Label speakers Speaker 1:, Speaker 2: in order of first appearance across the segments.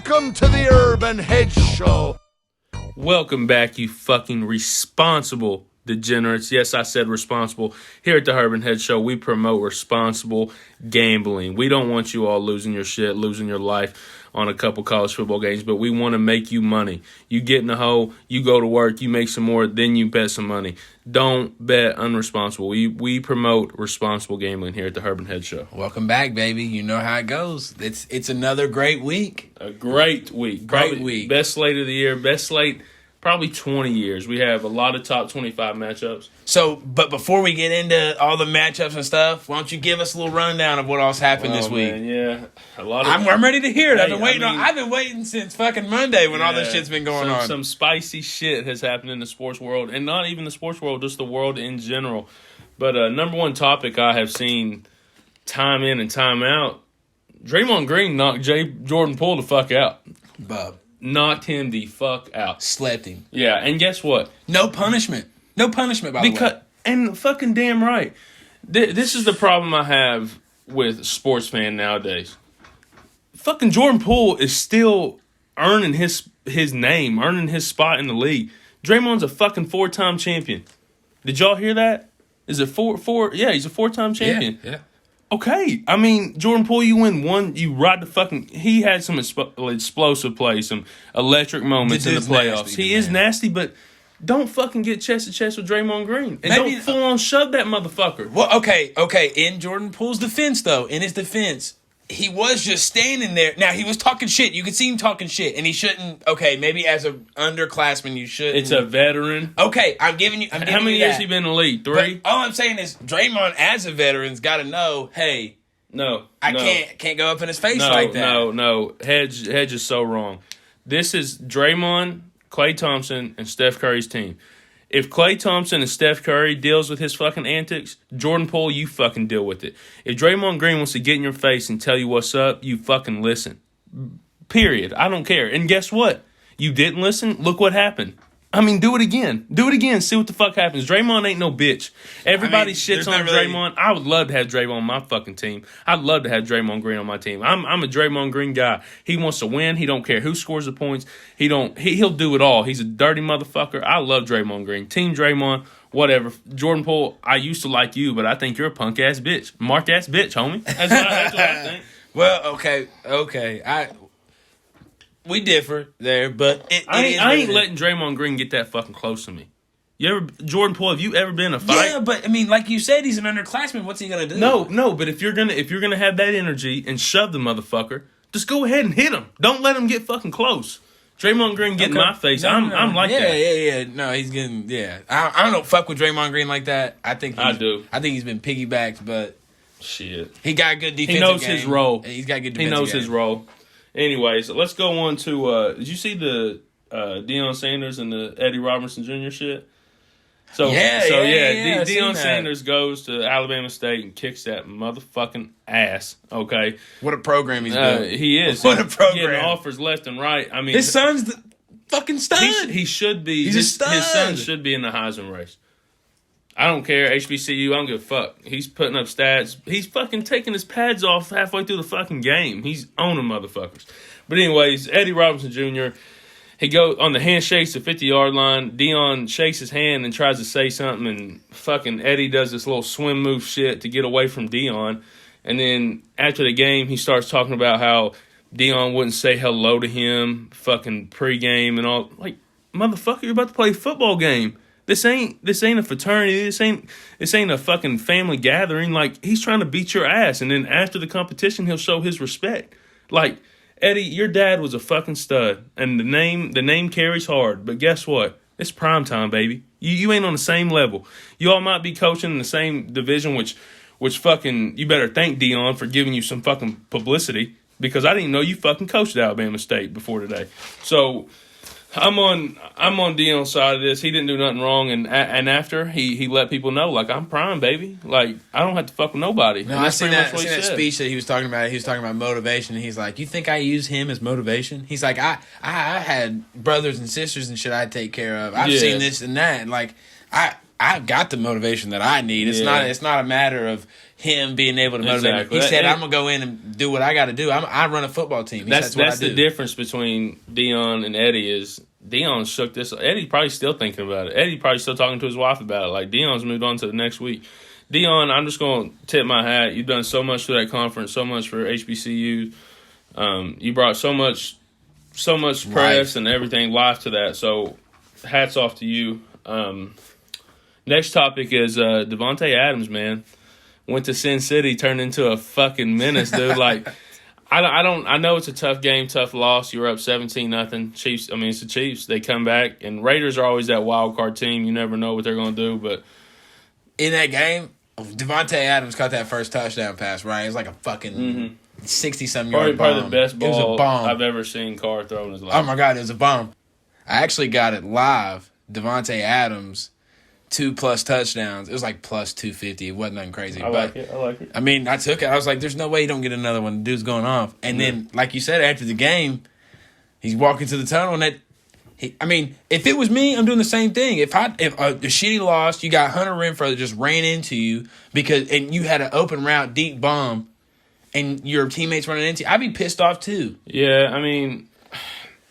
Speaker 1: Welcome to the Herb and Hedge Show.
Speaker 2: Welcome back, you fucking responsible degenerates. Yes, I said responsible. Here at the Herb and Hedge Show, we promote responsible gambling. We don't want you all losing your shit, losing your life on a couple college football games, but we want to make you money. You get in the hole, you go to work, you make some more, then you bet some money. Don't bet unresponsible. We promote responsible gambling here at the Herb and Hedge Show.
Speaker 3: Welcome back, baby. You know how it goes. It's another great week.
Speaker 2: A great week. Probably best slate of the year. Best slate probably 20 years. We have a lot of top 25 matchups.
Speaker 3: So, but before we get into all the matchups and stuff, why don't you give us a little rundown of what else happened this week?
Speaker 2: Man, yeah, a lot.
Speaker 3: I'm ready to hear it. I've been waiting since fucking Monday when all this shit's been going on.
Speaker 2: Some spicy shit has happened in the sports world, and not even the sports world, just the world in general. But number one topic I have seen time in and time out: Draymond Green knocked Jordan Poole the fuck out.
Speaker 3: Bub.
Speaker 2: Knocked him the fuck out.
Speaker 3: Slept him.
Speaker 2: Yeah, and guess what?
Speaker 3: No punishment. No punishment, by the way.
Speaker 2: And fucking damn right. This is the problem I have with sports fan nowadays. Fucking Jordan Poole is still earning his name, earning his spot in the league. Draymond's a fucking 4-time champion. Did y'all hear that? Is it four? Yeah, he's a 4-time champion.
Speaker 3: Yeah.
Speaker 2: Okay, I mean, Jordan Poole, you win one, you ride the fucking... He had some explosive plays, some electric moments in the playoffs. He is nasty, but don't fucking get chest to chest with Draymond Green. And don't full-on shove that motherfucker.
Speaker 3: Well, okay. In Jordan Poole's defense, though, he was just standing there. Now, he was talking shit. You could see him talking shit, and he shouldn't... Okay, maybe as an underclassman, you shouldn't...
Speaker 2: It's a veteran.
Speaker 3: Okay, I'm giving you
Speaker 2: How many years he been in the league? 3?
Speaker 3: But all I'm saying is, Draymond, as a veteran's got to know, hey... I can't go up in his face like that.
Speaker 2: No. Hedge is so wrong. This is Draymond, Klay Thompson, and Steph Curry's team. If Klay Thompson and Steph Curry deals with his fucking antics, Jordan Poole, you fucking deal with it. If Draymond Green wants to get in your face and tell you what's up, you fucking listen. Period. I don't care. And guess what? You didn't listen? Look what happened. I mean, do it again. See what the fuck happens. Draymond ain't no bitch. Everybody shits on Draymond. I would love to have Draymond on my fucking team. I'd love to have Draymond Green on my team. I'm a Draymond Green guy. He wants to win. He don't care who scores the points. He'll do it all. He's a dirty motherfucker. I love Draymond Green. Team Draymond, whatever. Jordan Poole, I used to like you, but I think you're a punk ass bitch. Mark ass bitch, homie. That's what I think.
Speaker 3: Well, okay. We differ there, but
Speaker 2: I ain't letting Draymond Green get that fucking close to me. Jordan Poole? Have you ever been in a fight?
Speaker 3: Yeah, but I mean, like you said, he's an underclassman. What's he gonna do?
Speaker 2: No. But if you're gonna have that energy and shove the motherfucker, just go ahead and hit him. Don't let him get fucking close. Draymond Green get in my face. I'm like that.
Speaker 3: Yeah. No, he's getting. Yeah, I don't fuck with Draymond Green like that. I do. I think he's been piggybacked, but
Speaker 2: shit,
Speaker 3: he got a good defensive.
Speaker 2: He knows his role.
Speaker 3: He's got a good.
Speaker 2: He knows his role. Anyways, let's go on to, did you see the Deion Sanders and the Eddie Robertson Jr. shit? Deion Sanders goes to Alabama State and kicks that motherfucking ass, okay?
Speaker 3: What a program he's doing.
Speaker 2: He is.
Speaker 3: What a program.
Speaker 2: Getting offers left and right. I mean,
Speaker 3: his son's the fucking stud.
Speaker 2: He should be.
Speaker 3: He's a stud.
Speaker 2: His son should be in the Heisman race. I don't care. HBCU, I don't give a fuck. He's putting up stats. He's fucking taking his pads off halfway through the fucking game. He's owning motherfuckers. But anyways, Eddie Robinson Jr., he goes on the handshakes, the 50-yard line. Deion shakes his hand and tries to say something, and fucking Eddie does this little swim move shit to get away from Deion. And then after the game, he starts talking about how Deion wouldn't say hello to him, fucking pregame and all. Like, motherfucker, you're about to play a football game. This ain't a fraternity. This ain't a fucking family gathering. Like, he's trying to beat your ass, and then after the competition, he'll show his respect. Like, Eddie, your dad was a fucking stud, and the name carries hard. But guess what? It's prime time, baby. You ain't on the same level. You all might be coaching in the same division, which fucking you better thank Deion for giving you some fucking publicity, because I didn't know you fucking coached at Alabama State before today. So I'm on Deion's side of this. He didn't do nothing wrong, and after he let people know, like, I'm prime, baby. Like, I don't have to fuck with nobody.
Speaker 3: No, I seen that speech that he was talking about. He was talking about motivation, and he's like, "You think I use him as motivation?" He's like, "I had brothers and sisters and shit I had to take care of. I've seen this and that. And like, I I've got the motivation that I need. It's not a matter of him being able to motivate
Speaker 2: Exactly.
Speaker 3: me. He said, I'm going to go in and do what I got to do. I run a football team.
Speaker 2: That's the difference between Dion and Eddie is Dion shook this. Eddie probably still thinking about it. Eddie probably still talking to his wife about it. Like, Dion's moved on to the next week. Dion, I'm just going to tip my hat. You've done so much for that conference, so much for HBCU. You brought so much press and everything, life to that. So, hats off to you. Next topic is Devontae Adams, man. Went to Sin City, turned into a fucking menace, dude. Like, I know it's a tough game, tough loss. You were up 17-0. Chiefs. I mean, it's the Chiefs. They come back, and Raiders are always that wild card team. You never know what they're going to do. But
Speaker 3: in that game, Devontae Adams caught that first touchdown pass. Right, it was like a fucking 60-something yard bomb.
Speaker 2: Probably the best ball
Speaker 3: it was a bomb.
Speaker 2: I've ever seen Carr throw in his life.
Speaker 3: Oh my god, it was a bomb. I actually got it live. Devontae Adams. 2+ touchdowns. It was like plus 250. It wasn't nothing crazy.
Speaker 2: I like it.
Speaker 3: I mean, I took it. I was like, there's no way you don't get another one. The dude's going off. And then, like you said, after the game, he's walking to the tunnel. And if it was me, I'm doing the same thing. If a shitty loss, you got Hunter Renfrow that just ran into you and you had an open route, deep bomb, and your teammates running into you, I'd be pissed off too.
Speaker 2: Yeah, I mean,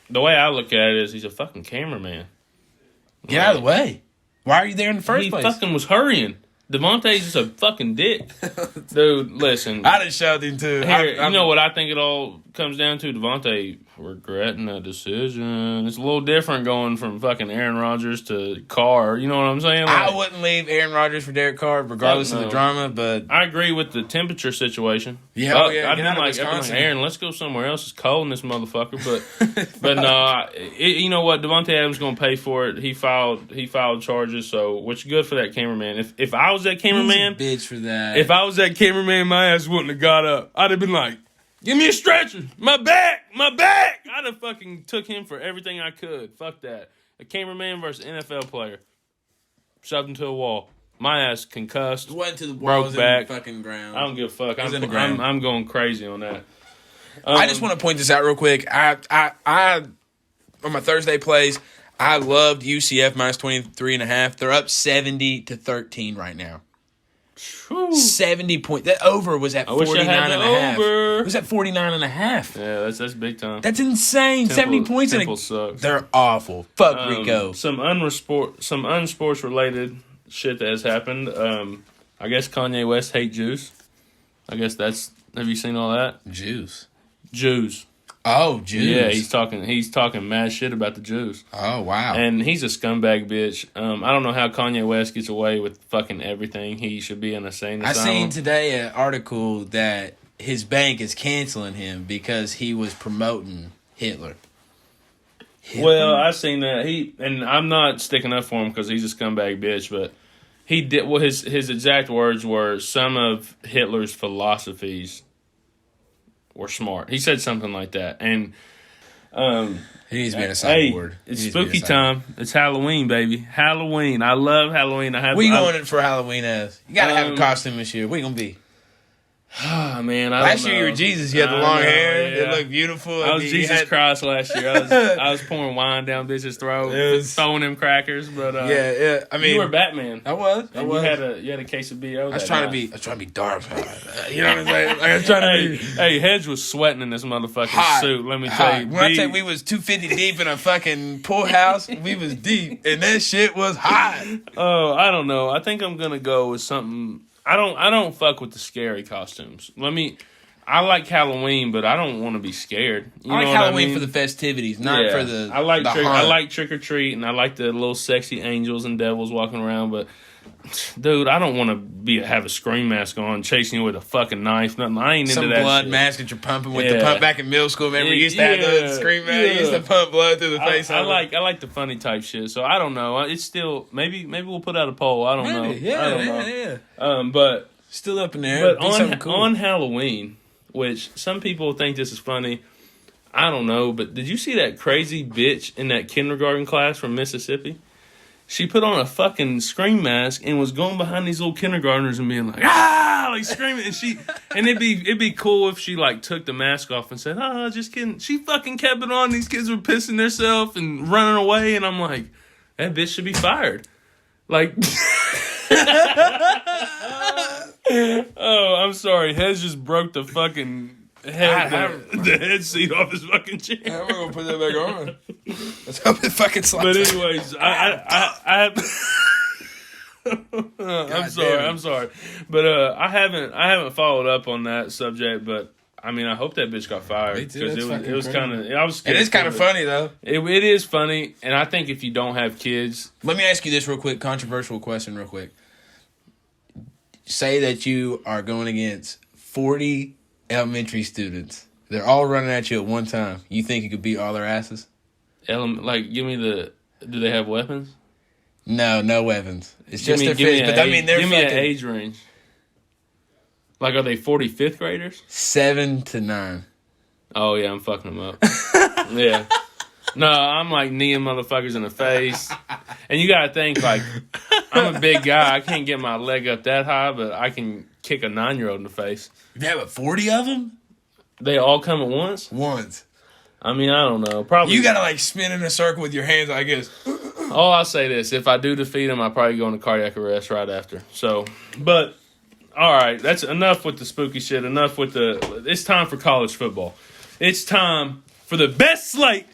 Speaker 2: the way I look at it is he's a fucking cameraman.
Speaker 3: Get out of the way. Why are you there in the first place?
Speaker 2: He fucking was hurrying. Devontae's just a fucking dick. Dude, listen.
Speaker 3: I just shoved him too.
Speaker 2: You know what I think it all comes down to? Devontae regretting that decision. It's a little different going from fucking Aaron Rodgers to Carr. You know what I'm saying? Like,
Speaker 3: I wouldn't leave Aaron Rodgers for Derek Carr regardless of the drama, but
Speaker 2: I agree with the temperature situation.
Speaker 3: Yeah,
Speaker 2: I'd be like, Aaron, let's go somewhere else. It's cold in this motherfucker. But no, you know what? Devontae Adams going to pay for it. He filed charges, so which good for that cameraman. If I was that cameraman,
Speaker 3: he's a bitch for that.
Speaker 2: If I was that cameraman, my ass wouldn't have got up. I'd have been like, give me a stretcher. My back. I'd have fucking took him for everything I could. Fuck that. A cameraman versus NFL player. Shoved him to a wall. My ass concussed.
Speaker 3: Went to the wall,
Speaker 2: broke back.
Speaker 3: In the fucking ground.
Speaker 2: I don't give a fuck. I'm going crazy on that.
Speaker 3: I just want to point this out real quick. I on my Thursday plays, I loved UCF minus 23.5. They're up 70-13 right now.
Speaker 2: Whew.
Speaker 3: 70 points. That over was at 49.5. It was at 49.5.
Speaker 2: Yeah, that's big time.
Speaker 3: That's insane. 70 points.
Speaker 2: Temple sucks.
Speaker 3: They're awful. Fuck Rico.
Speaker 2: Some unsports related shit that has happened. I guess Kanye West hate Jews. I guess that's. Have you seen all that?
Speaker 3: Jews. Oh, Jews.
Speaker 2: Yeah, he's talking mad shit about the Jews.
Speaker 3: Oh, wow.
Speaker 2: And he's a scumbag bitch. I don't know how Kanye West gets away with fucking everything. He should be in a insane asylum.
Speaker 3: I seen today an article that his bank is canceling him because he was promoting Hitler.
Speaker 2: Well, I seen that. And I'm not sticking up for him because he's a scumbag bitch, but he did. Well, his exact words were some of Hitler's philosophies were smart. He said something like that. And
Speaker 3: he needs to be in a sideboard.
Speaker 2: It's spooky time. It's Halloween, baby. Halloween. I love Halloween.
Speaker 3: What are you going in for Halloween as? You got to have a costume this year. What are you going to be?
Speaker 2: Oh, man,
Speaker 3: last year you were Jesus. You had the long hair. Yeah. It looked beautiful.
Speaker 2: I was Jesus Christ last year. I was pouring wine down bitches' throats, throwing them crackers. But
Speaker 3: yeah. I mean,
Speaker 2: you were Batman.
Speaker 3: I was.
Speaker 2: You had a case of BO.
Speaker 3: I was trying to be dark. You know what I'm saying? Like, I was trying to be.
Speaker 2: Hey, Hedge was sweating in this motherfucking suit. Let me tell you.
Speaker 3: When I tell you we was 250 deep in a fucking pool house, we was deep, and that shit was hot.
Speaker 2: Oh, I don't know. I think I'm gonna go with something. I don't fuck with the scary costumes. I like Halloween, but I don't want to be scared.
Speaker 3: I like Halloween for the festivities, not for the.
Speaker 2: I like trick or treat, and I like the little sexy angels and devils walking around. But dude, I don't want to have a scream mask on, chasing you with a fucking knife. Nothing. I ain't into that.
Speaker 3: Some blood
Speaker 2: shit.
Speaker 3: Mask that you're pumping with the pump back in middle school. Remember, you used to have the scream mask. You used to pump blood through the face.
Speaker 2: I like the funny type shit. So I don't know. It's still maybe we'll put out a poll. I don't know.
Speaker 3: Yeah.
Speaker 2: But
Speaker 3: still up in there.
Speaker 2: But on Halloween, which some people think this is funny. I don't know, but did you see that crazy bitch in that kindergarten class from Mississippi? She put on a fucking scream mask and was going behind these little kindergartners and being like, ah, like screaming. And it'd be cool if she like took the mask off and said, oh, just kidding. She fucking kept it on. These kids were pissing themselves and running away. And I'm like, that bitch should be fired. Like, Oh, I'm sorry. Hedge just broke the fucking the head seat off his fucking chair.
Speaker 3: We're gonna put that back on. Let's hope it fucking slides.
Speaker 2: But anyways, I'm sorry, but I haven't followed up on that subject. But I mean, I hope that bitch got fired because it was kind of I was scared.
Speaker 3: It is kind of funny though.
Speaker 2: It is funny, and I think if you don't have kids,
Speaker 3: let me ask you this real quick, controversial question, real quick. Say that you are going against 40 elementary students. They're all running at you at one time. You think you could beat all their asses?
Speaker 2: Like, give me the. Do they have weapons?
Speaker 3: No weapons. It's just their fists. But I mean, they're
Speaker 2: give me an age range. Like, are they 45th graders?
Speaker 3: 7 to 9.
Speaker 2: Oh yeah, I'm fucking them up. Yeah. No, I'm like kneeing motherfuckers in the face. And you gotta think, like, I'm a big guy. I can't get my leg up that high, but I can kick a 9-year-old in the face.
Speaker 3: You have 40 of them?
Speaker 2: They all come at once?
Speaker 3: Once.
Speaker 2: I mean, I don't know. Probably.
Speaker 3: You gotta, like, spin in a circle with your hands like this.
Speaker 2: Oh, I'll say this. If I do defeat them, I'll probably go into cardiac arrest right after. So, but, all right. That's enough with the spooky shit. Enough with the... It's time for college football. It's time for the best slate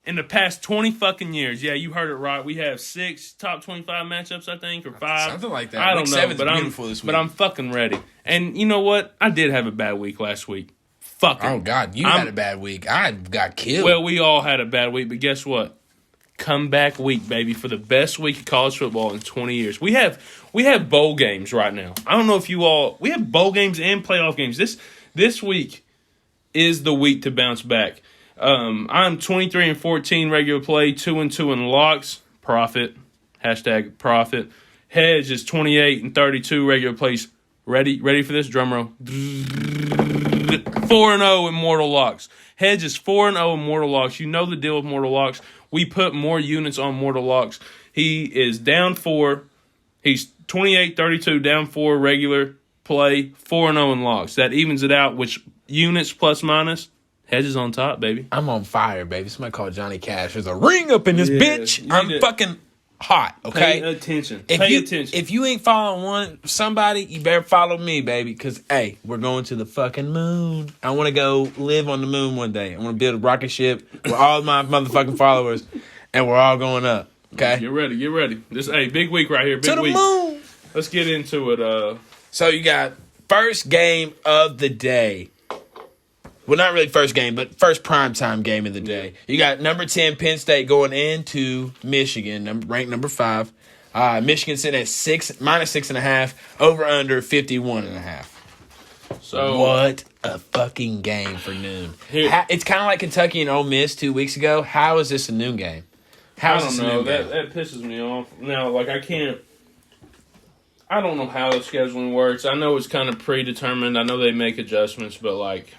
Speaker 2: in the past 20 fucking years. Yeah, you heard it right. We have 6 top 25 matchups, I think, or 5.
Speaker 3: Something like that.
Speaker 2: I don't know,
Speaker 3: but
Speaker 2: I'm fucking ready. And you know what? I did have a bad week last week. Fuck it.
Speaker 3: Oh, God. You had a bad week. I got killed.
Speaker 2: Well, we all had a bad week, but guess what? Comeback week, baby, for the best week of college football in 20 years. We have bowl games right now. I don't know if you all... We have bowl games and playoff games. This week is the week to bounce back. I'm 23-14 regular play, 2-2 in locks. Profit. Hashtag profit. Hedge is 28-32 regular plays. Ready for this? Drum roll. 4-0 in mortal locks. Hedge is 4-0 in mortal locks. You know the deal with mortal locks. We put more units on mortal locks. He is down 4. He's 28-32, down 4 regular play, 4-0 in locks. That evens it out, which units plus minus. Hedge is on top, baby.
Speaker 3: I'm on fire, baby. Somebody call Johnny Cash. There's a ring up in this bitch. I'm fucking hot, okay?
Speaker 2: Pay attention.
Speaker 3: If you ain't following somebody, you better follow me, baby. Because, hey, we're going to the fucking moon. I want to go live on the moon one day. I want to build a rocket ship with all my motherfucking followers, and we're all going up, okay?
Speaker 2: Get ready. This, big week right here. Big
Speaker 3: to the
Speaker 2: week.
Speaker 3: Moon.
Speaker 2: Let's get into it.
Speaker 3: So you got first game of the day. Well, not really first game, but first primetime game of the day. You got number 10 Penn State going into Michigan, ranked number 5. Michigan sitting at -6.5, over under 51.5.
Speaker 2: So
Speaker 3: what a fucking game for noon. It's kind of like Kentucky and Ole Miss 2 weeks ago. How is this a noon game?
Speaker 2: I don't know. That pisses me off. Now, like, I don't know how the scheduling works. I know it's kind of predetermined. I know they make adjustments, but, like,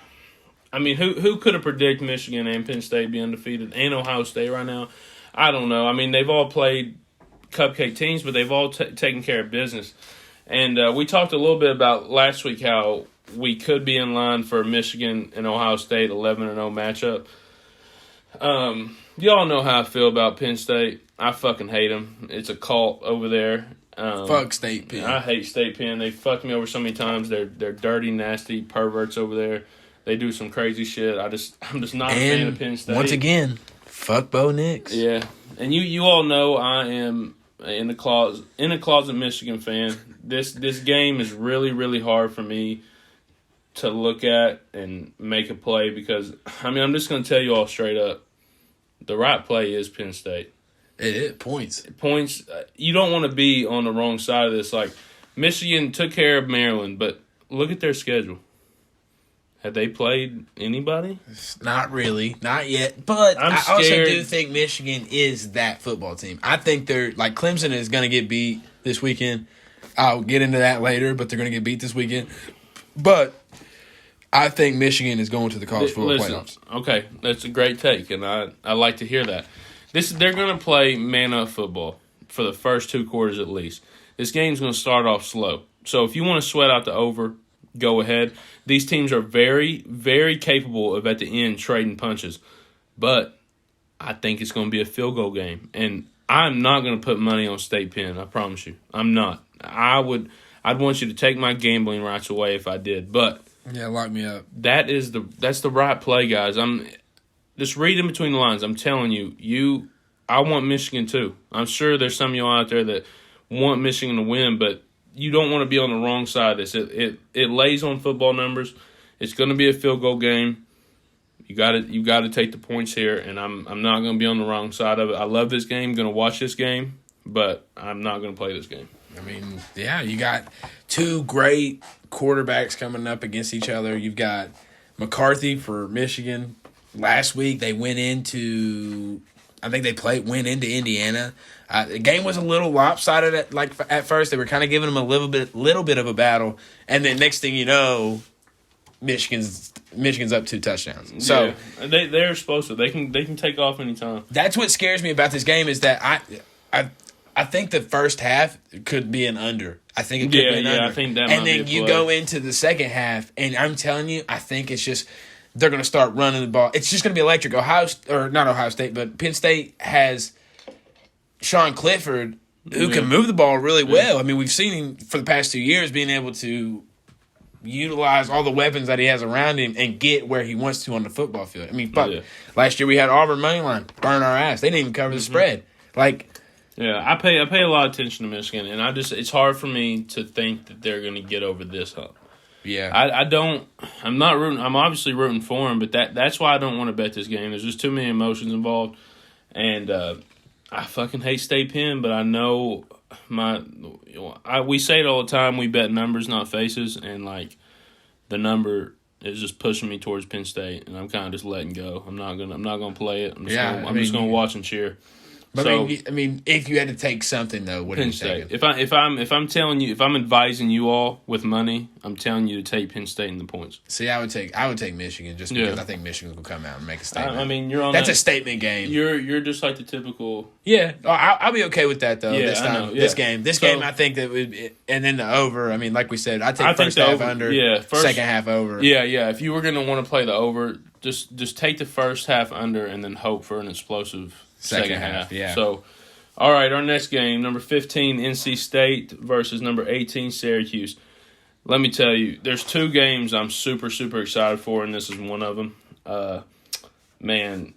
Speaker 2: I mean, who could have predicted Michigan and Penn State being undefeated and Ohio State right now? I don't know. I mean, they've all played cupcake teams, but they've all taken care of business. And we talked a little bit about last week how we could be in line for Michigan and Ohio State 11-0 matchup. Y'all know how I feel about Penn State. I fucking hate them. It's a cult over there.
Speaker 3: Fuck State Penn.
Speaker 2: I hate State Penn. They fucked me over so many times. They're dirty, nasty perverts over there. They do some crazy shit. I'm just not a fan of Penn State.
Speaker 3: Once again, fuck Bo Nix.
Speaker 2: Yeah, and you all know I am in the closet Michigan fan. This game is really, really hard for me to look at and make a play because I mean I'm just going to tell you all straight up, the right play is Penn State.
Speaker 3: It is points.
Speaker 2: You don't want to be on the wrong side of this. Like Michigan took care of Maryland, but look at their schedule. Have they played anybody?
Speaker 3: Not really. Not yet. But I also do think Michigan is that football team. I think they're, like, Clemson is going to get beat this weekend. I'll get into that later, but they're going to get beat this weekend. But I think Michigan is going to the college football playoffs.
Speaker 2: Okay, that's a great take, and I like to hear that. They're going to play man-up football for the first 2 quarters at least. This game's going to start off slow. So if you want to sweat out the over, go ahead. These teams are very, very capable of at the end trading punches. But I think it's going to be a field goal game. And I'm not going to put money on State Penn, I promise you. I'm not. I'd want you to take my gambling rights away if I did. But
Speaker 3: Yeah, lock me up.
Speaker 2: that's the right play, guys. I'm just reading between the lines. I'm telling you, I want Michigan too. I'm sure there's some of y'all out there that want Michigan to win, but you don't want to be on the wrong side of this. It lays on football numbers. It's going to be a field goal game. You got to take the points here, and I'm not going to be on the wrong side of it. I love this game. Going to watch this game, but I'm not going to play this game.
Speaker 3: I mean, yeah, you got two great quarterbacks coming up against each other. You've got McCarthy for Michigan. Last week they went into Indiana. The game was a little lopsided at first. They were kind of giving them a little bit of a battle, and then next thing you know, Michigan's up 2 touchdowns. So
Speaker 2: yeah, they're supposed to. They can take off anytime.
Speaker 3: That's what scares me about this game is that I think the first half could be an under. I think it could be an under.
Speaker 2: I think that.
Speaker 3: And
Speaker 2: might
Speaker 3: then
Speaker 2: be a
Speaker 3: you
Speaker 2: play.
Speaker 3: go into the second half, and I'm telling you, I think it's just they're going to start running the ball. It's just going to be electric. Not Ohio State, but Penn State has Sean Clifford, who can move the ball really well. I mean, we've seen him for the past 2 years being able to utilize all the weapons that he has around him and get where he wants to on the football field. I mean, last year we had Auburn moneyline burn our ass. They didn't even cover the spread.
Speaker 2: Yeah, I pay a lot of attention to Michigan, and it's hard for me to think that they're going to get over this hump.
Speaker 3: Yeah,
Speaker 2: I'm not rooting. I'm obviously rooting for them, but that's why I don't want to bet this game. There's just too many emotions involved, and I fucking hate State Penn, but I know we say it all the time. We bet numbers, not faces, and like the number is just pushing me towards Penn State, and I'm kind of just letting go. I'm not gonna play it. I'm just gonna watch and cheer.
Speaker 3: But
Speaker 2: so,
Speaker 3: I mean, if you had to take something though, what are you taking?
Speaker 2: If I'm telling you, if I'm advising you all with money, I'm telling you to take Penn State in the points.
Speaker 3: See, I would take Michigan just because I think Michigan will come out and make a statement.
Speaker 2: I mean, you're on.
Speaker 3: That's a statement game.
Speaker 2: You're just like the typical.
Speaker 3: Yeah, I'll be okay with that though.
Speaker 2: Yeah,
Speaker 3: this time,
Speaker 2: I know, yeah.
Speaker 3: this game, I think that would, and then the over. I mean, like we said, I think first half under.
Speaker 2: Yeah,
Speaker 3: second half over.
Speaker 2: Yeah. If you were gonna want to play the over, just take the first half under and then hope for an explosive second half.
Speaker 3: Yeah.
Speaker 2: So. All right, our next game, number 15, NC State versus number 18, Syracuse. Let me tell you, there's 2 games I'm super, super excited for, and this is one of them. Man.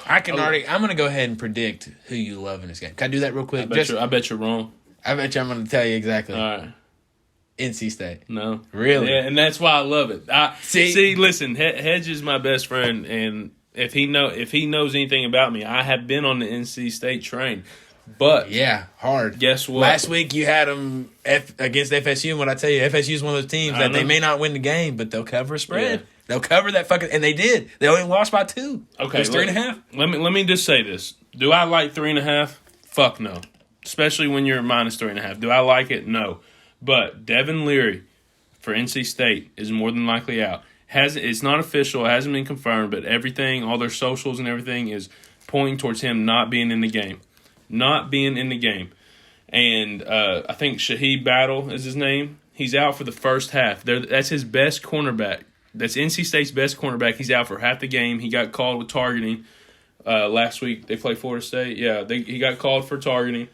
Speaker 3: I'm going to go ahead and predict who you love in this game. Can I do that real quick?
Speaker 2: I bet you're wrong.
Speaker 3: I bet you I'm going to tell you exactly.
Speaker 2: All right.
Speaker 3: NC State.
Speaker 2: No.
Speaker 3: Really?
Speaker 2: Yeah, and that's why I love it. See, listen, Hedge is my best friend, and if he knows anything about me, I have been on the NC State train. But
Speaker 3: yeah, hard.
Speaker 2: Guess what?
Speaker 3: Last week you had them against FSU, and what I tell you, FSU is one of those teams that they may not win the game, but they'll cover a spread. Yeah. They'll cover that fucking, and they did. They only lost by 2.
Speaker 2: Okay,
Speaker 3: it was 3.5.
Speaker 2: Let me just say this: do I like 3.5? Fuck no. Especially when you're minus 3.5. Do I like it? No. But Devin Leary for NC State is more than likely out. It's not official. It hasn't been confirmed, but everything, all their socials and everything is pointing towards him not being in the game. Not being in the game. And I think Shaheed Battle is his name. He's out for the first half. That's his best cornerback. That's NC State's best cornerback. He's out for half the game. He got called with targeting last week. They played Florida State. Yeah, he got called for targeting.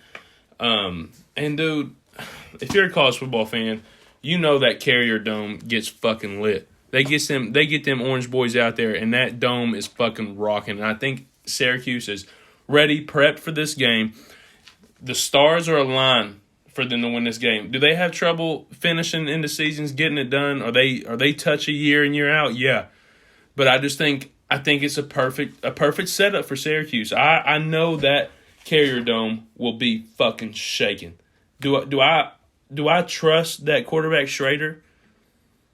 Speaker 2: And, dude, if you're a college football fan, you know that Carrier Dome gets fucking lit. They get them Orange Boys out there, and that dome is fucking rocking. And I think Syracuse is ready, prepped for this game. The stars are aligned for them to win this game. Do they have trouble finishing in the seasons, getting it done? Are they touch a year in, year out? Yeah, but I think it's a perfect setup for Syracuse. I know that Carrier Dome will be fucking shaking. Do I trust that quarterback Schrader?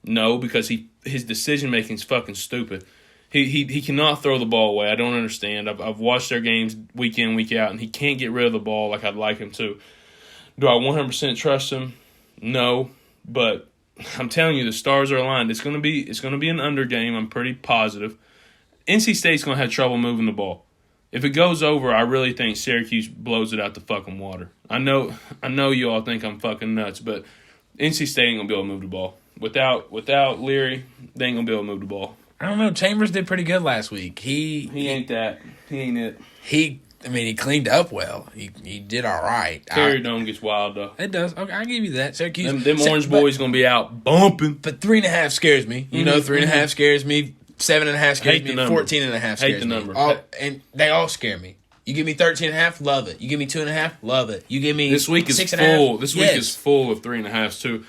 Speaker 2: No, because his decision making is fucking stupid. He cannot throw the ball away. I don't understand. I've watched their games week in, week out, and he can't get rid of the ball like I'd like him to. Do I 100% trust him? No, but I'm telling you, the stars are aligned. It's gonna be an under game. I'm pretty positive. NC State's gonna have trouble moving the ball. If it goes over, I really think Syracuse blows it out the fucking water. I know you all think I'm fucking nuts, but NC State ain't gonna be able to move the ball. Without Leary, they ain't gonna be able to move the ball.
Speaker 3: I don't know. Chambers did pretty good last week. He
Speaker 2: ain't that. He ain't it.
Speaker 3: He I mean, he cleaned up well. He did all right.
Speaker 2: Terry Dome gets wild, though.
Speaker 3: It does. Okay, I'll give you that. Syracuse.
Speaker 2: Them Orange boys going to be out bumping.
Speaker 3: But 3.5 scares me. You know, 3.5 scares me. 7.5 scares
Speaker 2: Hate the
Speaker 3: me.
Speaker 2: number.
Speaker 3: 14.5 scares
Speaker 2: Hate the
Speaker 3: me.
Speaker 2: number.
Speaker 3: And they all scare me. You give me 13.5, love it. You give me 2.5, love it. You give me
Speaker 2: This week is
Speaker 3: 6.5,
Speaker 2: full. This week is full of 3.5s, too.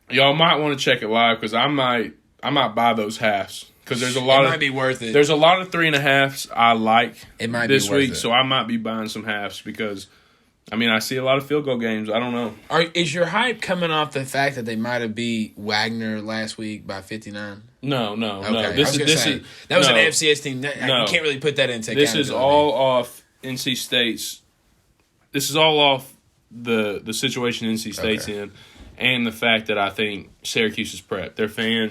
Speaker 2: Y'all might want to check it live because I might buy those halves. Because there's a lot
Speaker 3: It might be worth it.
Speaker 2: There's a lot of 3.5s I like this
Speaker 3: be worth
Speaker 2: week,
Speaker 3: it.
Speaker 2: so I might be buying some halves because, I mean, I see a lot of field goal games. I don't know.
Speaker 3: Is your hype coming off the fact that they might have beat Wagner last week by 59?
Speaker 2: No.
Speaker 3: Okay.
Speaker 2: This
Speaker 3: that was an FCS team. You can't really put that into
Speaker 2: This is all off
Speaker 3: NC
Speaker 2: State's. This is all off the situation NC State's in, and the fact that I think Syracuse is prepped. Their fan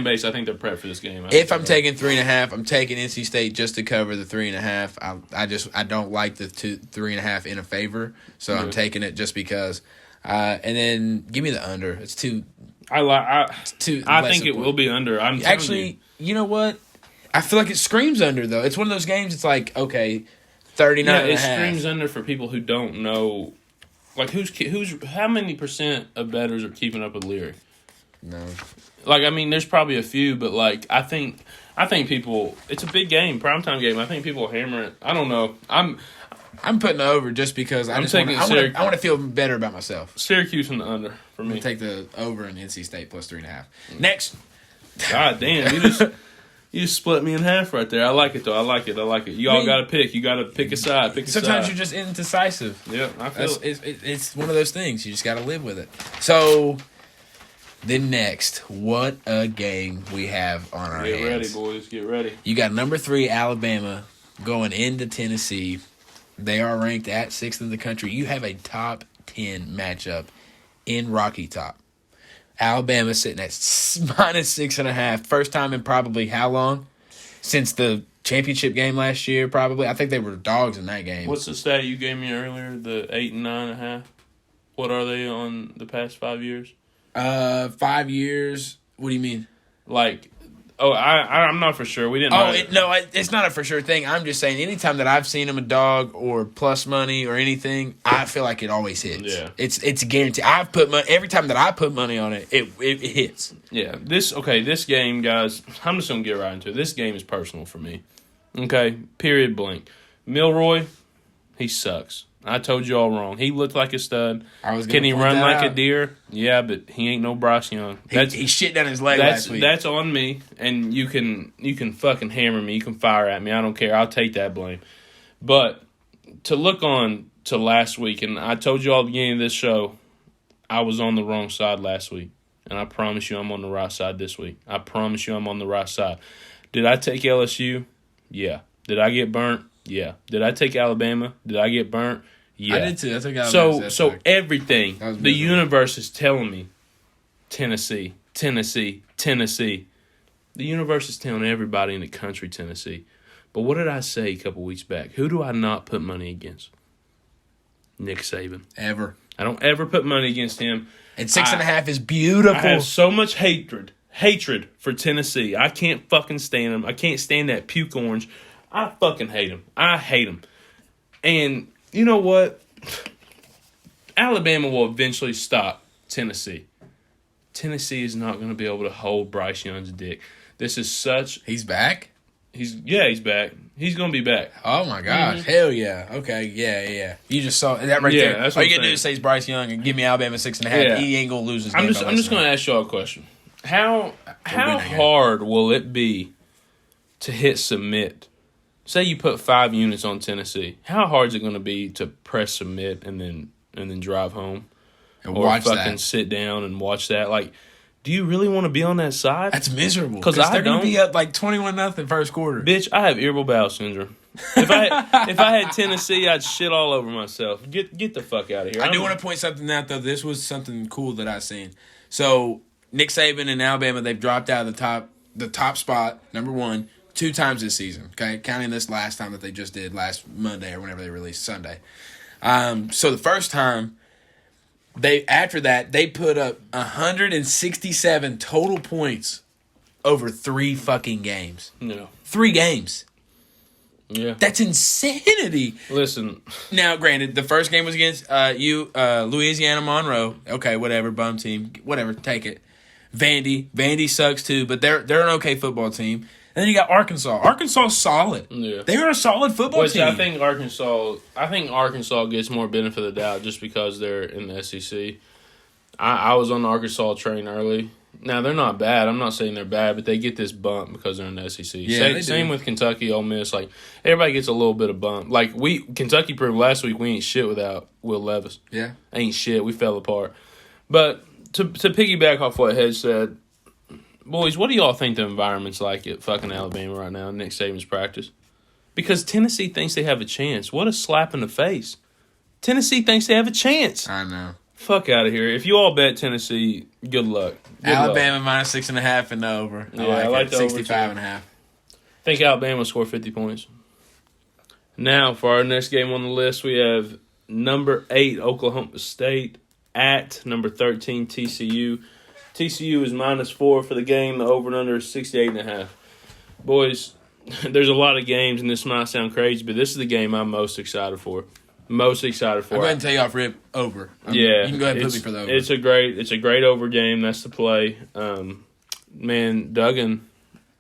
Speaker 2: base, I think they're prepped for this game.
Speaker 3: If I'm taking 3.5, I'm taking NC State just to cover the 3.5. I don't like the 3.5 in a favor, so I'm taking it just because. And then give me the under. It's too.
Speaker 2: I think it will be under.
Speaker 3: You know what? I feel like it screams under though. It's one of those games. It's like 39.
Speaker 2: Yeah, it screams under for people who don't know. Like who's how many percent of bettors are keeping up with Lyric?
Speaker 3: No.
Speaker 2: Like, I mean, there's probably a few, but like I think people. It's a big game, primetime game. I think people hammer it. I don't know.
Speaker 3: I'm putting it over just because I want to feel better about myself.
Speaker 2: Syracuse in the under for me.
Speaker 3: I'm gonna take the over in NC State plus 3.5. Next.
Speaker 2: God damn, you just split me in half right there. I like it though. I like it. You all got to pick. You got to pick a side.
Speaker 3: Sometimes you're just indecisive.
Speaker 2: Yeah, I feel
Speaker 3: it's one of those things. You just got to live with it. So then next, what a game we have on our hands.
Speaker 2: Get ready, boys. Get ready.
Speaker 3: You got number 3 Alabama going into Tennessee. They are ranked at 6th in the country. You have a top 10 matchup in Rocky Top. Alabama sitting at minus 6.5. First time in probably how long? Since the championship game last year, probably. I think they were dogs in that game.
Speaker 2: What's the stat you gave me earlier? The 8 and 9.5. What are they on the past 5 years?
Speaker 3: 5 years. What do you mean?
Speaker 2: Like, I'm not for sure. We didn't.
Speaker 3: It's not a for sure thing. I'm just saying, anytime that I've seen them a dog or plus money or anything, I feel like it always hits.
Speaker 2: Yeah,
Speaker 3: it's a guarantee. I've put money every time that I put money on it. It hits.
Speaker 2: Yeah. This game, guys. I'm just gonna get right into it. This game is personal for me. Okay. Period. Blank. Milroy, he sucks. I told you all wrong. He looked like a stud. Can he run like a deer? Yeah, but he ain't no Bryce Young.
Speaker 3: He shit down his leg last week.
Speaker 2: That's on me, and you can fucking hammer me. You can fire at me. I don't care. I'll take that blame. But to look on to last week, and I told you all at the beginning of this show, I was on the wrong side last week, and I promise you I'm on the right side this week. I promise you I'm on the right side. Did I take LSU? Yeah. Did I get burnt? Yeah. Did I take Alabama? Did I get burnt? Yeah.
Speaker 3: I did too. I took Alabama.
Speaker 2: So everything, the universe is telling me, Tennessee. The universe is telling everybody in the country Tennessee. But what did I say a couple weeks back? Who do I not put money against? Nick Saban.
Speaker 3: Ever.
Speaker 2: I don't ever put money against him.
Speaker 3: And 6.5 is beautiful.
Speaker 2: I have so much hatred for Tennessee. I can't fucking stand them. I can't stand that puke orange. I fucking hate them. I hate them. And you know what? Alabama will eventually stop Tennessee. Tennessee is not going to be able to hold Bryce Young's dick. This is such...
Speaker 3: He's back?
Speaker 2: He's back. He's going to be back.
Speaker 3: Oh, my gosh. Mm-hmm. Hell yeah. Okay, yeah. You just saw that right there.
Speaker 2: That's
Speaker 3: all
Speaker 2: you
Speaker 3: got to do is say Bryce Young and give me Alabama 6.5. Yeah. He ain't going to lose his game.
Speaker 2: I'm just going to ask y'all a question. How hard will it be to hit submit? Say you put 5 units on Tennessee. How hard is it going to be to press submit and then drive home?
Speaker 3: And
Speaker 2: or
Speaker 3: watch
Speaker 2: fucking
Speaker 3: that.
Speaker 2: sit down and watch that? Like, do you really want to be on that side?
Speaker 3: That's miserable.
Speaker 2: Because they're
Speaker 3: going to be up like 21-0 first quarter.
Speaker 2: Bitch, I have irritable bowel syndrome. If I had Tennessee, I'd shit all over myself. Get the fuck out of here.
Speaker 3: I do want to point something out, though. This was something cool that I seen. So, Nick Saban and Alabama, they've dropped out of the top spot, number 1, 2 times this season, okay? Counting this last time that they just did last Monday or whenever they released Sunday. So the first time, after that, they put up 167 total points over 3 fucking games.
Speaker 2: No.
Speaker 3: 3 games.
Speaker 2: Yeah.
Speaker 3: That's insanity.
Speaker 2: Listen.
Speaker 3: Now, granted, the first game was against Louisiana Monroe. Okay, whatever, bum team. Whatever, take it. Vandy. Vandy sucks too, but they're an okay football team. And then you got Arkansas. Arkansas is solid.
Speaker 2: Yeah.
Speaker 3: They're a solid football team.
Speaker 2: I think Arkansas gets more benefit of the doubt just because they're in the SEC. I was on the Arkansas train early. Now, they're not bad. I'm not saying they're bad, but they get this bump because they're in the SEC.
Speaker 3: Yeah,
Speaker 2: same with Kentucky, Ole Miss. Like, everybody gets a little bit of bump. Like, Kentucky proved last week we ain't shit without Will Levis.
Speaker 3: Yeah.
Speaker 2: Ain't shit. We fell apart. But to piggyback off what Hedge said, boys, what do y'all think the environment's like at fucking Alabama right now, Nick Saban's practice? Because Tennessee thinks they have a chance. What a slap in the face. Tennessee thinks they have a chance.
Speaker 3: I know.
Speaker 2: Fuck out of here. If you all bet Tennessee, good luck.
Speaker 3: Alabama minus 6.5 and over. I like the 65.5.
Speaker 2: I think Alabama will score 50 points. Now, for our next game on the list, we have number 8, Oklahoma State, at number 13, TCU. TCU is -4 for the game. The over and under is 68.5. Boys, there's a lot of games, and this might sound crazy, but this is the game I'm most excited for.
Speaker 3: I'll go ahead and tell you off rip over.
Speaker 2: Yeah,
Speaker 3: you can go ahead and put me for the over.
Speaker 2: It's a great over game. That's the play. Man, Duggan,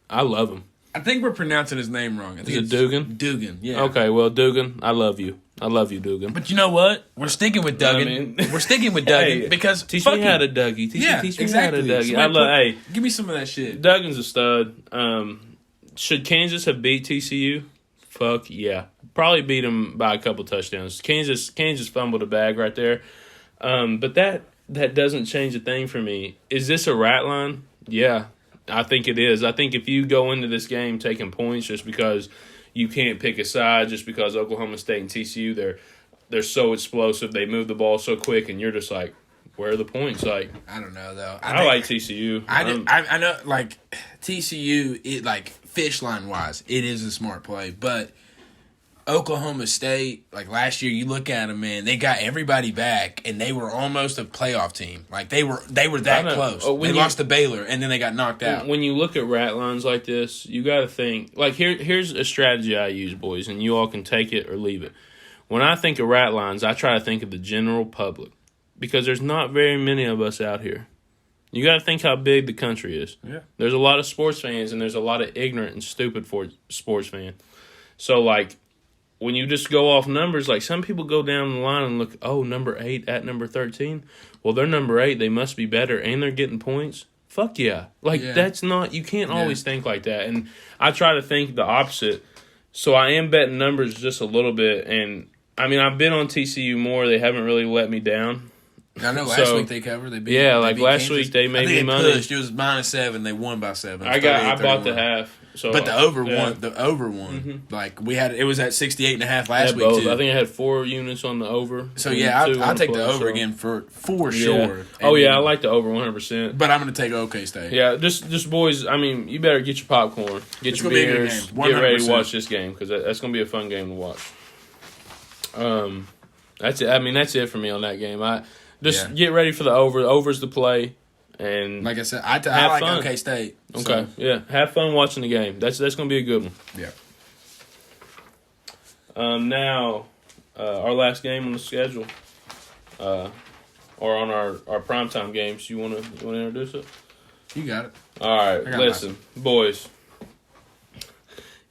Speaker 2: I love him.
Speaker 3: I think we're pronouncing his name wrong.
Speaker 2: Is it Dugan?
Speaker 3: Dugan, yeah.
Speaker 2: Okay, well, Dugan, I love you. I love you, Dugan.
Speaker 3: But you know what? We're sticking with Duggan. We're sticking with Duggan
Speaker 2: Hey,
Speaker 3: because
Speaker 2: teach me how to Dougie. Teach me how to Dougie.
Speaker 3: Give me some of that shit.
Speaker 2: Duggan's a stud. Should Kansas have beat TCU? Fuck yeah. Probably beat them by a couple touchdowns. Kansas fumbled a bag right there. But that doesn't change a thing for me. Is this a rat line? Yeah, I think it is. I think if you go into this game taking points just because you can't pick a side, just because Oklahoma State and TCU, they're so explosive, they move the ball so quick, and you're just like, where are the points? Like,
Speaker 3: I don't know though.
Speaker 2: I like TCU.
Speaker 3: I know, like TCU, it like fish line wise, it is a smart play, but Oklahoma State, like last year, you look at them, man, they got everybody back, and they were almost a playoff team. Like they were that close. They lost to Baylor, and then they got knocked out.
Speaker 2: When you look at rat lines like this, you got to think. Like here's a strategy I use, boys, and you all can take it or leave it. When I think of rat lines, I try to think of the general public because there's not very many of us out here. You got to think how big the country is.
Speaker 3: Yeah,
Speaker 2: there's a lot of sports fans, and there's a lot of ignorant and stupid sports fans. So like, when you just go off numbers, like some people go down the line and look, oh, number 8 at number 13. Well, they're number 8. They must be better, and they're getting points. Fuck yeah. That's not – you can't always think like that. And I try to think the opposite. So I am betting numbers just a little bit. And, I mean, I've been on TCU more. They haven't really let me down.
Speaker 3: I know last week they covered. They beat,
Speaker 2: last week they made me money.
Speaker 3: Pushed. It was -7. They won by 7.
Speaker 2: I bought the half. So,
Speaker 3: but the over won. The over won. Mm-hmm. Like we had, it was at 68.5 last week too.
Speaker 2: I think I had 4 units on the over.
Speaker 3: So yeah, I'll take the over again for sure.
Speaker 2: Oh yeah, I like the over 100%.
Speaker 3: But I'm going to take OK State.
Speaker 2: Yeah, just boys. I mean, you better get your popcorn, get your beers, get ready to watch this game because that's going to be a fun game to watch. That's it. I mean, that's it for me on that game. Get ready for the over. The over's the play. And
Speaker 3: like I said, I like fun. OK State.
Speaker 2: Okay, yeah. Have fun watching the game. That's going to be a good one.
Speaker 3: Yeah.
Speaker 2: Now, our last game on the schedule, or on our primetime games. You want to introduce it?
Speaker 3: You got it.
Speaker 2: All right, listen, boys.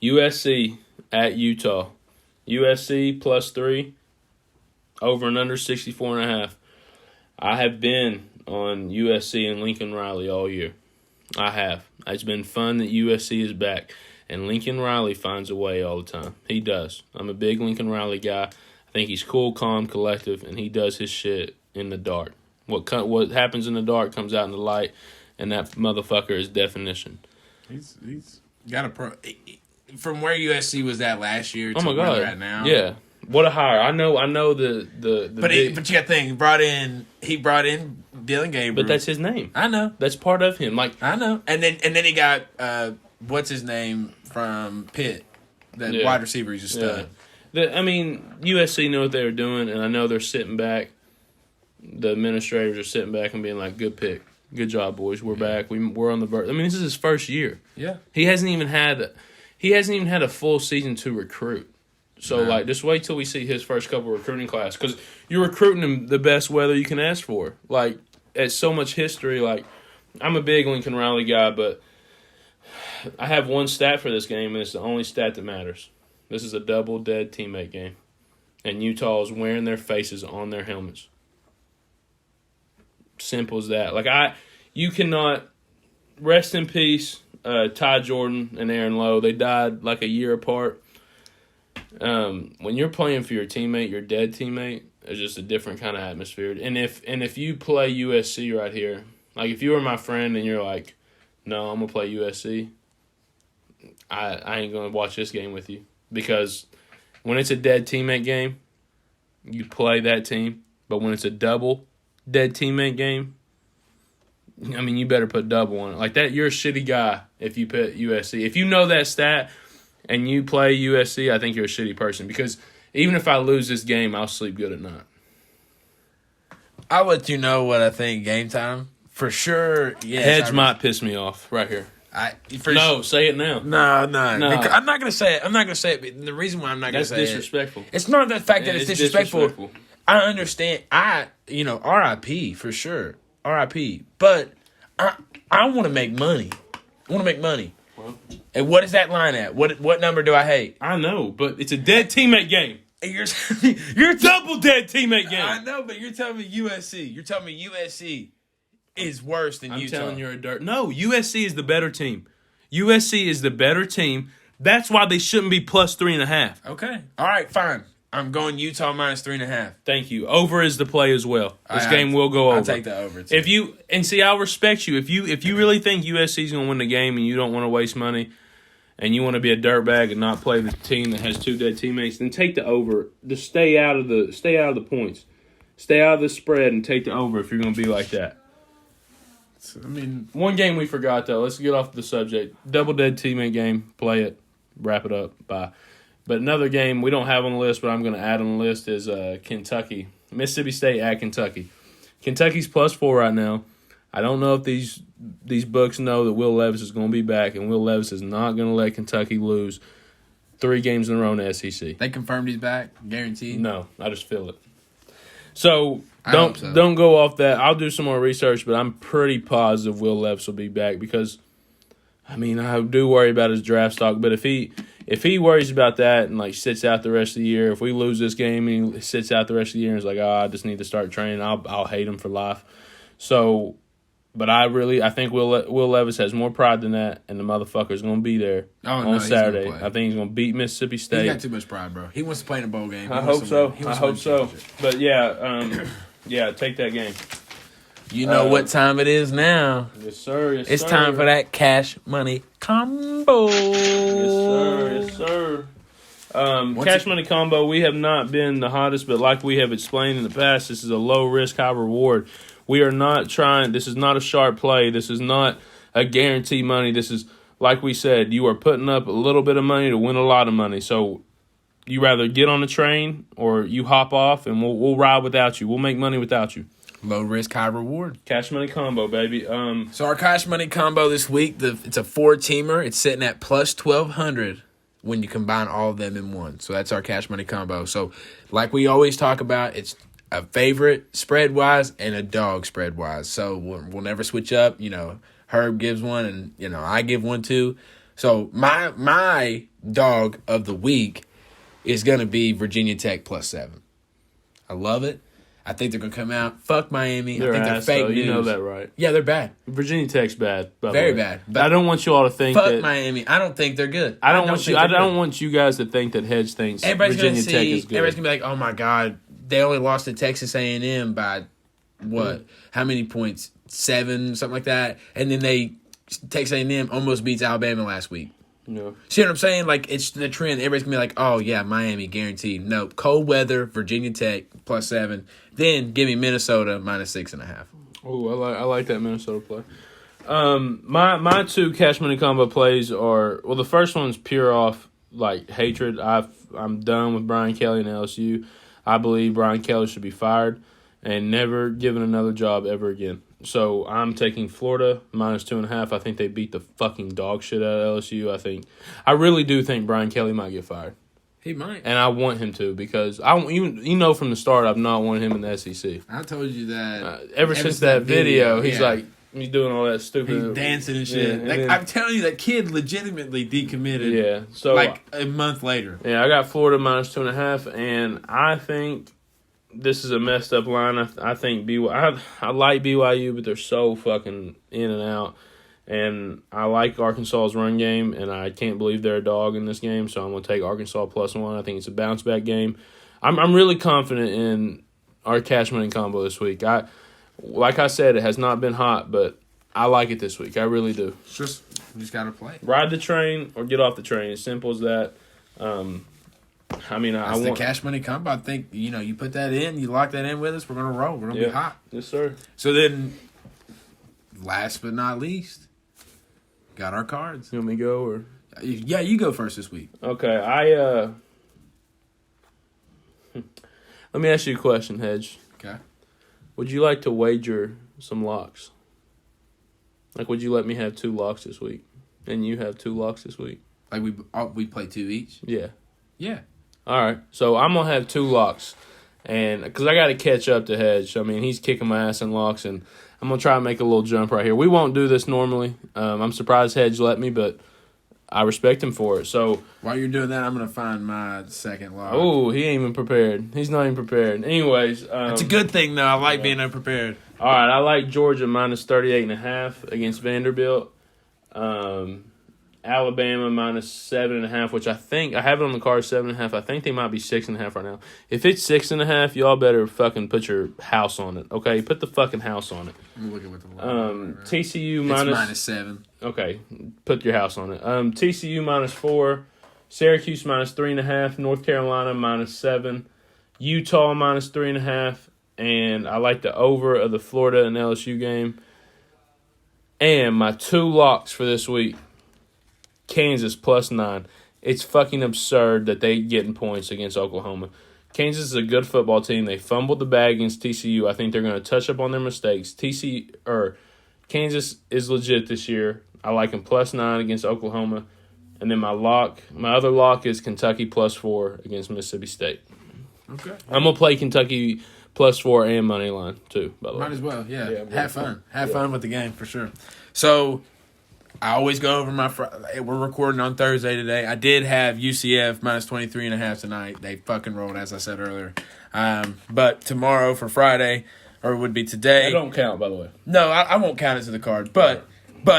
Speaker 2: USC at Utah. USC +3. Over and under 64.5. I have been on USC and Lincoln Riley all year. I have. It's been fun that USC is back. And Lincoln Riley finds a way all the time. He does. I'm a big Lincoln Riley guy. I think he's cool, calm, collective, and he does his shit in the dark. What happens in the dark comes out in the light, and that motherfucker is definition.
Speaker 3: He's got a pro. From where USC was at last year to
Speaker 2: where
Speaker 3: they're at now.
Speaker 2: Yeah. What a hire! I know the.
Speaker 3: But you got to think. He brought in Dylan Gabriel.
Speaker 2: But that's his name.
Speaker 3: I know.
Speaker 2: That's part of him. Like
Speaker 3: I know. And then he got what's his name from Pitt, that wide receiver. He's a stud.
Speaker 2: Yeah. USC knew what they were doing, and I know they're sitting back. The administrators are sitting back and being like, "Good pick, good job, boys. We're back. We're on the verge." I mean, this is his first year.
Speaker 3: Yeah.
Speaker 2: He hasn't even had he hasn't even had a full season to recruit. So, like, just wait till we see his first couple recruiting class. Because you're recruiting him the best weather you can ask for. Like, it's so much history. Like, I'm a big Lincoln Riley guy, but I have one stat for this game, and it's the only stat that matters. This is a double dead teammate game. And Utah is wearing their faces on their helmets. Simple as that. Like, you cannot rest in peace, Ty Jordan and Aaron Lowe. They died like a year apart. When you're playing for your teammate, your dead teammate, it's just a different kind of atmosphere. And if you play USC right here, like if you were my friend and you're like, no, I'm gonna play USC, I ain't gonna watch this game with you, because when it's a dead teammate game, you play that team. But when it's a double dead teammate game, I mean, you better put double on it. Like that, you're a shitty guy if you put USC. If you know that stat and you play USC, I think you're a shitty person, because even if I lose this game, I'll sleep good at night.
Speaker 3: I'll let you know what I think game time. For sure, yes.
Speaker 2: Hedge might piss me off right here. Say it now.
Speaker 3: No. I'm not gonna say it. I'm not gonna say it. But the reason why I'm not gonna say
Speaker 2: disrespectful.
Speaker 3: It's not the fact that it's disrespectful. I understand. RIP for sure. RIP. But I want to make money. Well, and what is that line at? What number do I hate?
Speaker 2: I know, but it's a dead teammate game.
Speaker 3: You're
Speaker 2: double dead teammate game.
Speaker 3: I know, but you're telling me USC. You're telling me USC is worse than Utah.
Speaker 2: I'm telling you're a dirt. No, USC is the better team. USC is the better team. That's why they shouldn't be plus 3.5.
Speaker 3: Okay. All right, fine. I'm going Utah minus 3.5.
Speaker 2: Thank you. Over is the play as well. This game will go over.
Speaker 3: I'll take the over too.
Speaker 2: I'll respect you. If you really think USC is going to win the game and you don't want to waste money and you want to be a dirtbag and not play the team that has two dead teammates, then take the over. Just stay out of the points. Stay out of the spread and take the over if you're going to be like that.
Speaker 3: I mean,
Speaker 2: one game we forgot, though. Let's get off the subject. Double dead teammate game. Play it. Wrap it up. Bye. But another game we don't have on the list, but I'm going to add on the list, is Kentucky. Mississippi State at Kentucky. Kentucky's +4 right now. I don't know if these books know that Will Levis is going to be back, and Will Levis is not going to let Kentucky lose 3 games in a row in the SEC.
Speaker 3: They confirmed he's back? Guaranteed?
Speaker 2: No, I just feel it. So don't go off that. I'll do some more research, but I'm pretty positive Will Levis will be back, because, I mean, I do worry about his draft stock. But if he worries about that and like sits out the rest of the year, if we lose this game and he sits out the rest of the year and is like, I just need to start training, I'll hate him for life. So, but I think Will Levis has more pride than that, and the motherfucker's going to be there on Saturday. I think he's going to beat Mississippi State.
Speaker 3: He's got too much pride, bro. He wants to play in a bowl game.
Speaker 2: I hope so. But yeah, take that game.
Speaker 3: You know what time it is now.
Speaker 2: Yes, sir.
Speaker 3: It's time for that cash money combo.
Speaker 2: Yes, sir. Cash money combo, we have not been the hottest, but like we have explained in the past, this is a low risk, high reward. We are not trying, this is not a sharp play. This is not a guarantee money. This is, like we said, you are putting up a little bit of money to win a lot of money. So you rather get on the train or you hop off, and we'll ride without you. We'll make money without you.
Speaker 3: Low risk, high reward.
Speaker 2: Cash money combo, baby.
Speaker 3: So our cash money combo this week, it's a 4-teamer. It's sitting at plus 1,200 when you combine all of them in one. So that's our cash money combo. So like we always talk about, it's a favorite spread-wise and a dog spread-wise. So we'll never switch up. You know, Herb gives one and, I give one too. So my dog of the week is going to be Virginia Tech +7. I love it. I think they're going to come out. Fuck Miami. I think they're fake news.
Speaker 2: You know that, right?
Speaker 3: Yeah, they're bad.
Speaker 2: Virginia Tech's bad.
Speaker 3: Very bad.
Speaker 2: But I don't want you all to think
Speaker 3: fuck
Speaker 2: that.
Speaker 3: Miami. I don't think they're good.
Speaker 2: I don't want you guys to think that Hedge thinks Virginia Tech is good.
Speaker 3: Everybody's going to be like, oh my God, they only lost to Texas A&M by what? How many points? 7, something like that. And then Texas A&M almost beats Alabama last week.
Speaker 2: No.
Speaker 3: See what I'm saying? Like, it's the trend. Everybody's going to be like, oh, yeah, Miami, guaranteed. No, cold weather, Virginia Tech, +7. Then give me Minnesota, -6.5.
Speaker 2: Oh, I like that Minnesota play. My 2 cash money combo plays are, well, the first one's pure off, like, hatred. I'm done with Brian Kelly and LSU. I believe Brian Kelly should be fired and never given another job ever again. So I'm taking Florida -2.5. I think they beat the fucking dog shit out of LSU. I really do think Brian Kelly might get fired.
Speaker 3: He might.
Speaker 2: And I want him to because from the start I've not wanted him in the SEC.
Speaker 3: I told you that.
Speaker 2: Ever since that video, he's like, he's doing all that stupid.
Speaker 3: He's dancing and shit.
Speaker 2: Yeah, and
Speaker 3: I'm telling you, that kid legitimately decommitted.
Speaker 2: Yeah. So
Speaker 3: like a month later.
Speaker 2: Yeah, I got Florida -2.5, and I think this is a messed up line. I think I like BYU, but they're so fucking in and out. And I like Arkansas's run game, and I can't believe they're a dog in this game, so I'm going to take Arkansas +1. I think it's a bounce-back game. I'm really confident in our cash money combo this week. Like I said, it has not been hot, but I like it this week. I really do.
Speaker 3: You just got to play.
Speaker 2: Ride the train or get off the train. As simple as that.
Speaker 3: That's the cash money combo. I think, you put that in, you lock that in with us, we're going to roll. We're going to be hot.
Speaker 2: Yes, sir.
Speaker 3: So then, last but not least, got our cards.
Speaker 2: You want me to go or?
Speaker 3: Yeah, you go first this week.
Speaker 2: Okay, let me ask you a question, Hedge.
Speaker 3: Okay.
Speaker 2: Would you like to wager some locks? Like, would you let me have 2 locks this week, and you have 2 locks this week?
Speaker 3: Like we play 2 each.
Speaker 2: Yeah.
Speaker 3: Yeah.
Speaker 2: All right. So I'm gonna have 2 locks, and because I got to catch up to Hedge. I mean, he's kicking my ass in locks, and I'm going to try and make a little jump right here. We won't do this normally. I'm surprised Hedge let me, but I respect him for it. So
Speaker 3: while you're doing that, I'm going to find my second lock.
Speaker 2: Oh, he ain't even prepared. He's not even prepared. Anyways.
Speaker 3: It's a good thing, though. I like being unprepared.
Speaker 2: All right, I like Georgia -38.5 against Vanderbilt. Alabama -7.5, which I think I have it on the card 7.5. I think they might be 6.5 right now. If it's 6.5, y'all better fucking put your house on it. Okay, put the fucking house on it.
Speaker 3: I'm looking at the line.
Speaker 2: TCU
Speaker 3: it's -7.
Speaker 2: Okay, put your house on it. TCU -4, Syracuse -3.5, North Carolina -7, Utah -3.5, and I like the over of the Florida and LSU game. And my 2 locks for this week. Kansas +9. It's fucking absurd that they getting points against Oklahoma. Kansas is a good football team. They fumbled the bag against TCU. I think they're going to touch up on their mistakes. Kansas is legit this year. I like them +9 against Oklahoma. And then my other lock is Kentucky +4 against Mississippi State.
Speaker 3: Okay.
Speaker 2: I'm going to play Kentucky +4 and money line too, by the way.
Speaker 3: Might as well, yeah. Have fun. Have fun with the game for sure. So I always go over my we're recording on Thursday today. I did have UCF -23.5 tonight. They fucking rolled, as I said earlier. But tomorrow for Friday, or it would be today.
Speaker 2: That don't count, by the way.
Speaker 3: No, I won't count it to the card. But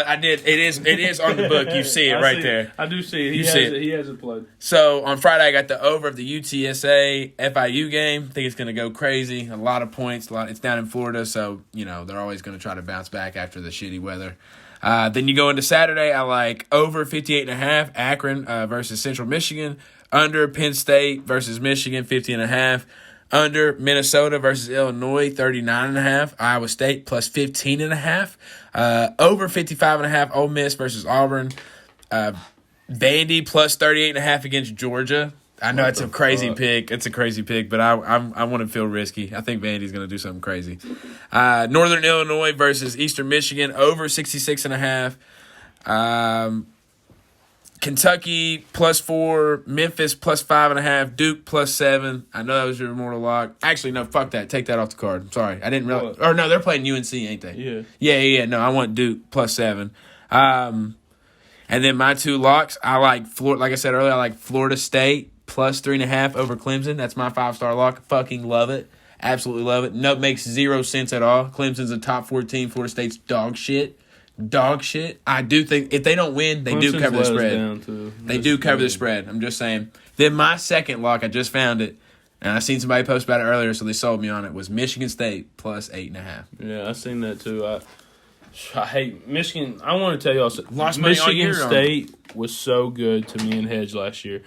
Speaker 3: I did. It is on the book. You see it right there.
Speaker 2: I do see it. He has it plugged.
Speaker 3: So on Friday, I got the over of the UTSA FIU game. I think it's going to go crazy. A lot of points. It's down in Florida, so they're always going to try to bounce back after the shitty weather. Then you go into Saturday. I like over 58.5 Akron versus Central Michigan. Under Penn State versus Michigan 50.5. Under Minnesota versus Illinois 39.5. Iowa State +15.5. Over 55.5 Ole Miss versus Auburn. Vandy +38.5 against Georgia. I know it's a crazy pick. It's a crazy pick, but I want to feel risky. I think Vandy's going to do something crazy. Northern Illinois versus Eastern Michigan over 66.5. Kentucky +4, Memphis +5.5, Duke +7. I know that was your immortal lock. Actually, no, fuck that. Take that off the card. I'm sorry. I didn't realize. Or no, they're playing UNC, ain't they? Yeah. No, I want Duke +7. And then my 2 locks, I like Florida. Like I said earlier, I like Florida State +3.5 over Clemson. That's my 5-star lock. Fucking love it. Absolutely love it. No, it makes 0 sense at all. Clemson's a top 14. Florida State's dog shit. I do think if they don't win, they do cover the spread. They do cover the spread. I'm just saying. Then my second lock, I just found it, and I seen somebody post about it earlier, so they sold me on it, was Michigan State +8.5.
Speaker 2: Yeah, I seen that too. I hate Michigan. I want to tell y'all something.
Speaker 3: Michigan
Speaker 2: State was so good to me and Hedge last year.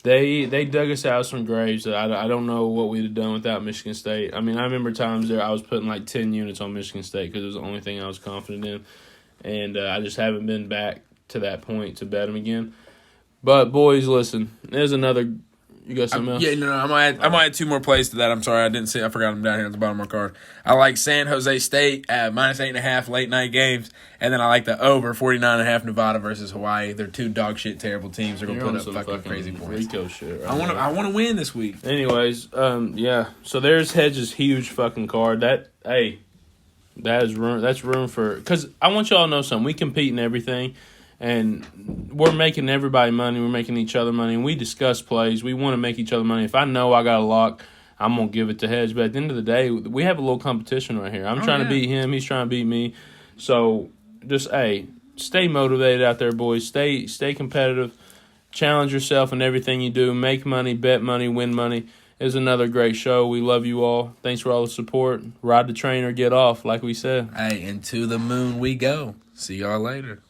Speaker 2: They dug us out some graves that I don't know what we'd have done without Michigan State. I mean, I remember times there I was putting like 10 units on Michigan State because it was the only thing I was confident in. And I just haven't been back to that point to bet them again. But, boys, listen, there's another You got something else?
Speaker 3: Yeah, no, I'm gonna add two more plays to that. I'm sorry, I didn't see. I forgot them down here at the bottom of my card. I like San Jose State at -8.5 late night games, and then I like the over 49.5 Nevada versus Hawaii. They're two dog shit terrible teams. They're gonna
Speaker 2: You're
Speaker 3: put
Speaker 2: on
Speaker 3: up
Speaker 2: some
Speaker 3: fucking crazy points.
Speaker 2: Rico shit. Right
Speaker 3: I want to win this week.
Speaker 2: Anyways, yeah. So there's Hedge's huge fucking card. That's room for, because I want y'all to know something. We compete in everything. And we're making everybody money. We're making each other money. And we discuss plays. We want to make each other money. If I know I got a lock, I'm going to give it to Hedge. But at the end of the day, we have a little competition right here. I'm trying to beat him. He's trying to beat me. So just, stay motivated out there, boys. Stay competitive. Challenge yourself in everything you do. Make money, bet money, win money. It's another great show. We love you all. Thanks for all the support. Ride the train or get off, like we said.
Speaker 3: Hey, and to the moon we go. See y'all later.